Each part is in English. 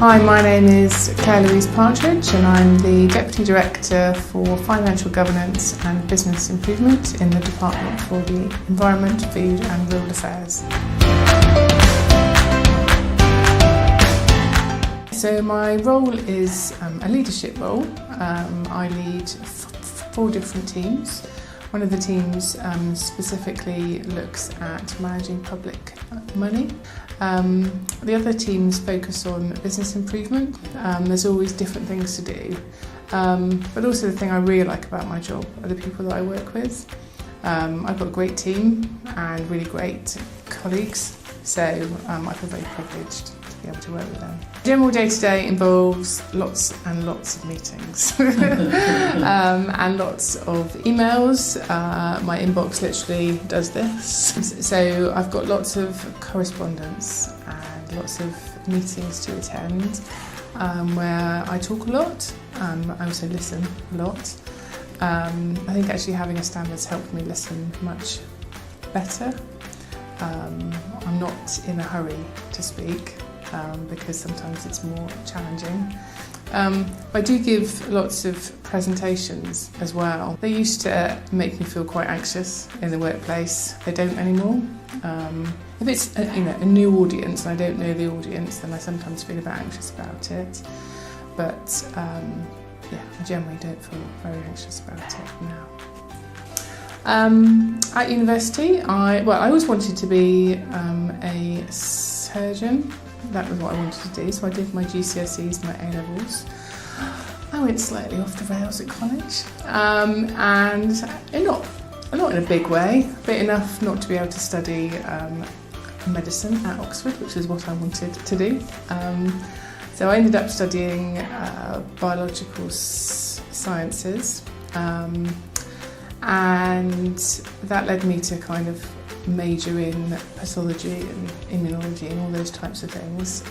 Hi, my name is Louise Partridge and I'm the Deputy Director for Financial Governance and Business Improvement in the Department for the Environment, Food and Rural Affairs. So my role is a leadership role. I lead 4 different teams. One of the teams specifically looks at managing public money. The other teams focus on business improvement. There's always different things to do. But also the thing I really like about my job are the people that I work with. I've got a great team and really great colleagues, so I feel very privileged to be able to work with them. General day-to-day involves lots and lots of meetings and lots of emails. My inbox literally does this. So I've got lots of correspondence and lots of meetings to attend where I talk a lot. I also listen a lot. I think actually having a stand has helped me listen much better. I'm not in a hurry to speak because sometimes it's more challenging. I do give lots of presentations as well. They used to make me feel quite anxious in the workplace. They don't anymore. If it's a new audience and I don't know the audience, then I sometimes feel a bit anxious about it. But I generally don't feel very anxious about it now. At university, I always wanted to be a surgeon. That was what I wanted to do, so I did my GCSEs, my A-levels. I went slightly off the rails at college, and not in a big way, but enough not to be able to study medicine at Oxford, which is what I wanted to do. So I ended up studying biological sciences, and that led me to kind of major in pathology and immunology and all those types of things.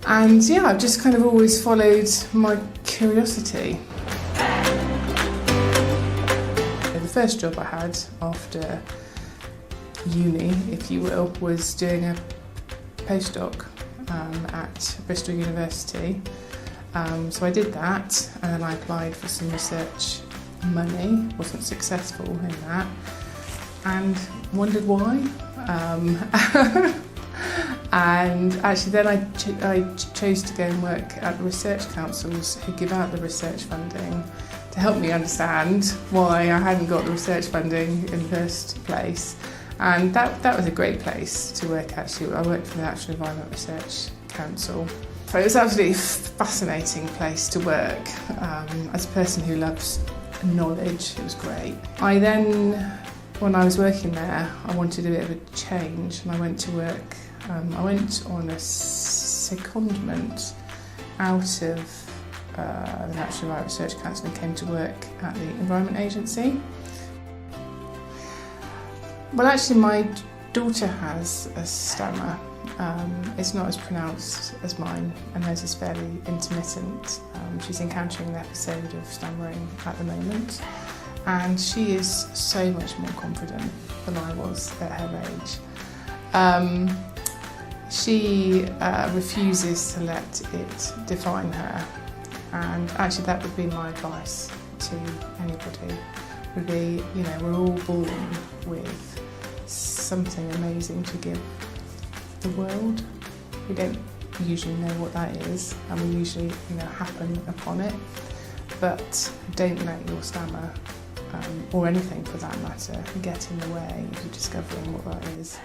I've just kind of always followed my curiosity. The first job I had after uni, if you will, was doing a postdoc at Bristol University. So I did that, and then I applied for some research money, wasn't successful in that, and wondered why. And actually then I chose to go and work at the research councils who give out the research funding to help me understand why I hadn't got the research funding in the first place. And that was a great place to work actually. I worked for the Natural Environment Research Council. So it was an absolutely fascinating place to work. As a person who loves knowledge, it was great. When I was working there, I wanted a bit of a change and I went to work. I went on a secondment out of the Natural Environment Research Council and came to work at the Environment Agency. Well, actually my daughter has a stammer. It's not as pronounced as mine and hers is fairly intermittent. She's encountering an episode of stammering at the moment. And she is so much more confident than I was at her age. She refuses to let it define her, and actually that would be my advice to anybody, would be, we're all born with something amazing to give the world. We don't usually know what that is, and we usually happen upon it, but don't let your stammer or anything for that matter get in the way of you discovering what that is.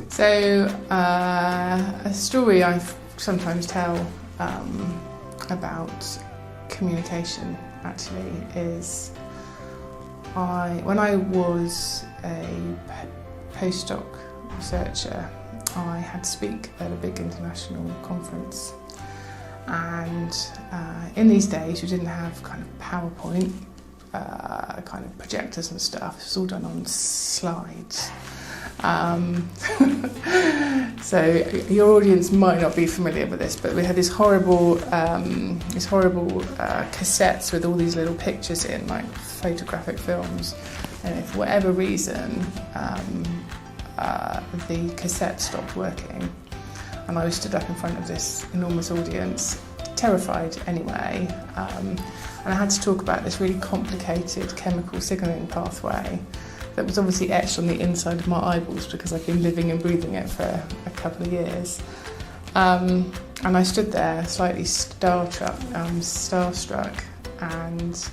So a story I sometimes tell about communication actually is when I was a postdoc researcher, I had to speak at a big international conference. And in these days, we didn't have kind of PowerPoint, kind of projectors and stuff. It was all done on slides. So your audience might not be familiar with this, but we had these horrible cassettes with all these little pictures in, like photographic films. And for whatever reason, the cassette stopped working, and I was stood up in front of this enormous audience, terrified anyway, and I had to talk about this really complicated chemical signalling pathway that was obviously etched on the inside of my eyeballs because I've been living and breathing it for a couple of years. And I stood there slightly starstruck, and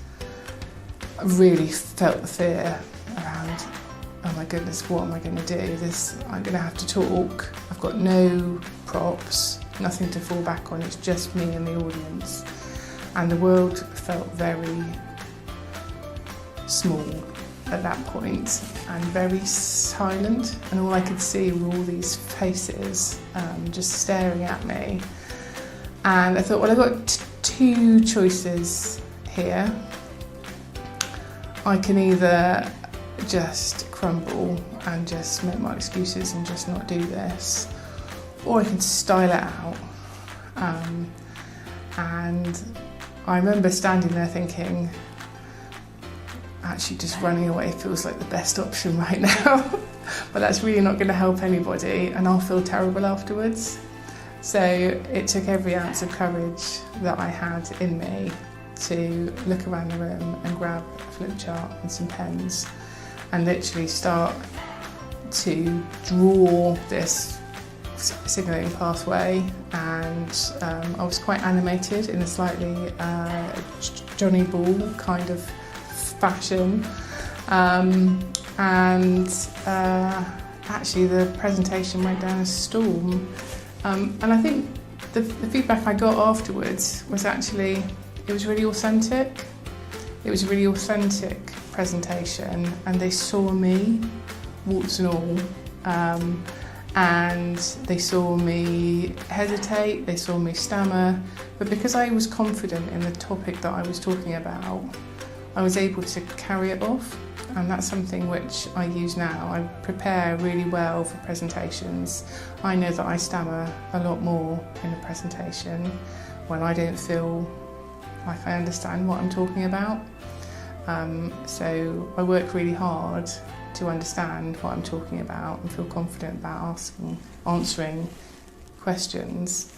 I really felt the fear around, oh my goodness, what am I going to do? I'm going to have to talk. I've got no props, nothing to fall back on. It's just me and the audience. And the world felt very small at that point and very silent. And all I could see were all these faces just staring at me. And I thought, well, I've got two choices here. I can either just crumble and just make my excuses and just not do this, or I can style it out. And I remember standing there thinking, actually just running away feels like the best option right now, but that's really not going to help anybody and I'll feel terrible afterwards. So it took every ounce of courage that I had in me to look around the room and grab a flip chart and some pens and literally start to draw this signalling pathway, and I was quite animated in a slightly Johnny Ball kind of fashion, and actually the presentation went down a storm, and I think the feedback I got afterwards was actually it was really authentic. It was a really authentic presentation, and they saw me, warts and all, and they saw me hesitate, they saw me stammer, but because I was confident in the topic that I was talking about, I was able to carry it off, and that's something which I use now. I prepare really well for presentations. I know that I stammer a lot more in a presentation when I don't feel like I understand what I'm talking about. So I work really hard to understand what I'm talking about and feel confident about answering questions,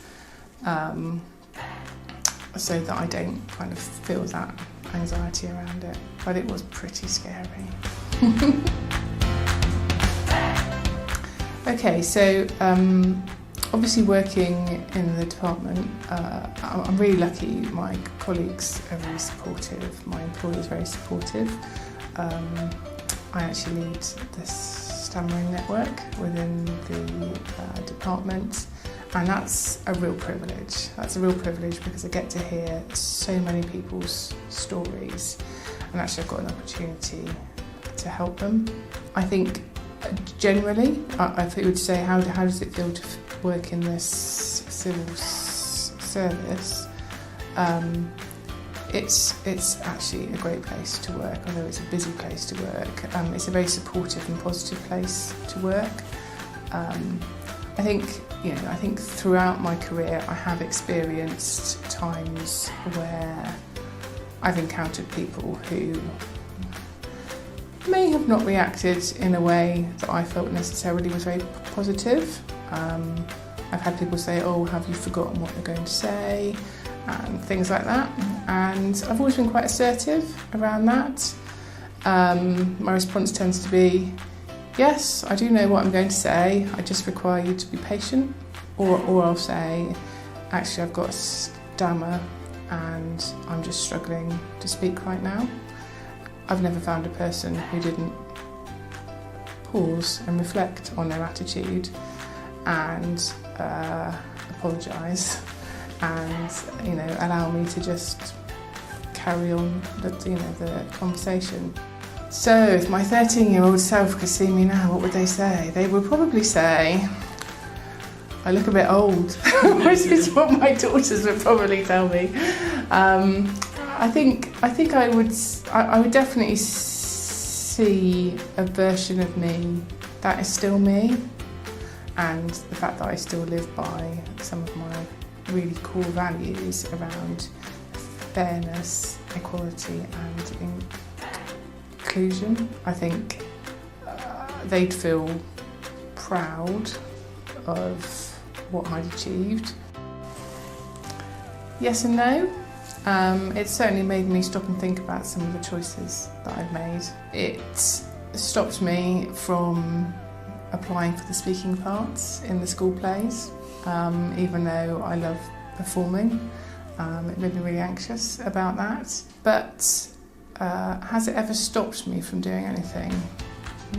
so that I don't kind of feel that anxiety around it. But it was pretty scary. Okay, so obviously working in the department, I'm really lucky. My colleagues are very supportive, my employer is very supportive. I actually lead this Stammering network within the department, and that's a real privilege. That's a real privilege because I get to hear so many people's stories, and actually I've got an opportunity to help them. I think generally, I would say, how does it feel to work in this civil service? It's actually a great place to work, although it's a busy place to work. It's a very supportive and positive place to work. I think throughout my career I have experienced times where I've encountered people who may have not reacted in a way that I felt necessarily was very positive. I've had people say, oh, have you forgotten what you're going to say? And things like that. And I've always been quite assertive around that. My response tends to be, yes, I do know what I'm going to say, I just require you to be patient. Or I'll say, actually I've got a stammer and I'm just struggling to speak right now. I've never found a person who didn't pause and reflect on their attitude and apologise and allow me to just carry on the conversation. So if my 13-year-old self could see me now, what would they say? They would probably say, I look a bit old, which is what my daughters would probably tell me. I think I would definitely see a version of me that is still me, and the fact that I still live by some of my really core values around fairness, equality and inclusion. I think they'd feel proud of what I'd achieved. Yes and no. It certainly made me stop and think about some of the choices that I've made. It stopped me from applying for the speaking parts in the school plays, even though I love performing. It made me really anxious about that. But has it ever stopped me from doing anything?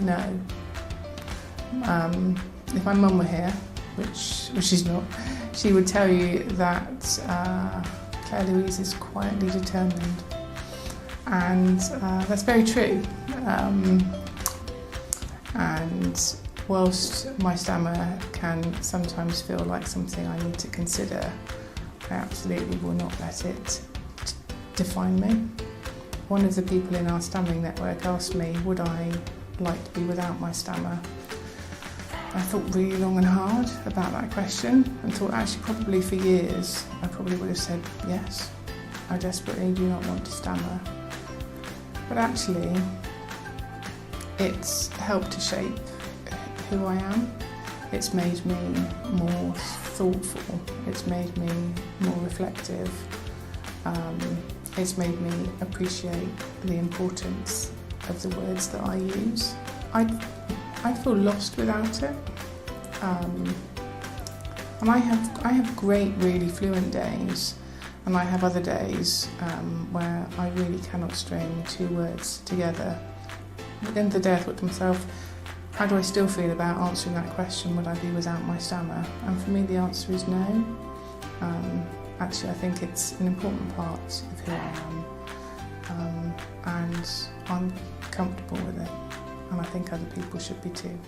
No. If my mum were here, which she's not, she would tell you that Louise is quietly determined, and that's very true. And whilst my stammer can sometimes feel like something I need to consider, I absolutely will not let it define me. One of the people in our stammering network asked me, would I like to be without my stammer? I thought really long and hard about that question and thought actually probably for years I probably would have said yes, I desperately do not want to stammer. But actually it's helped to shape who I am. It's made me more thoughtful, it's made me more reflective, it's made me appreciate the importance of the words that I use. I'd feel lost without it. And I have great, really fluent days, and I have other days where I really cannot string two words together. At the end of the day, I thought to myself, how do I still feel about answering that question, would I be without my stammer? And for me the answer is no. Actually I think it's an important part of who I am, and I'm comfortable with it, and I think other people should be too.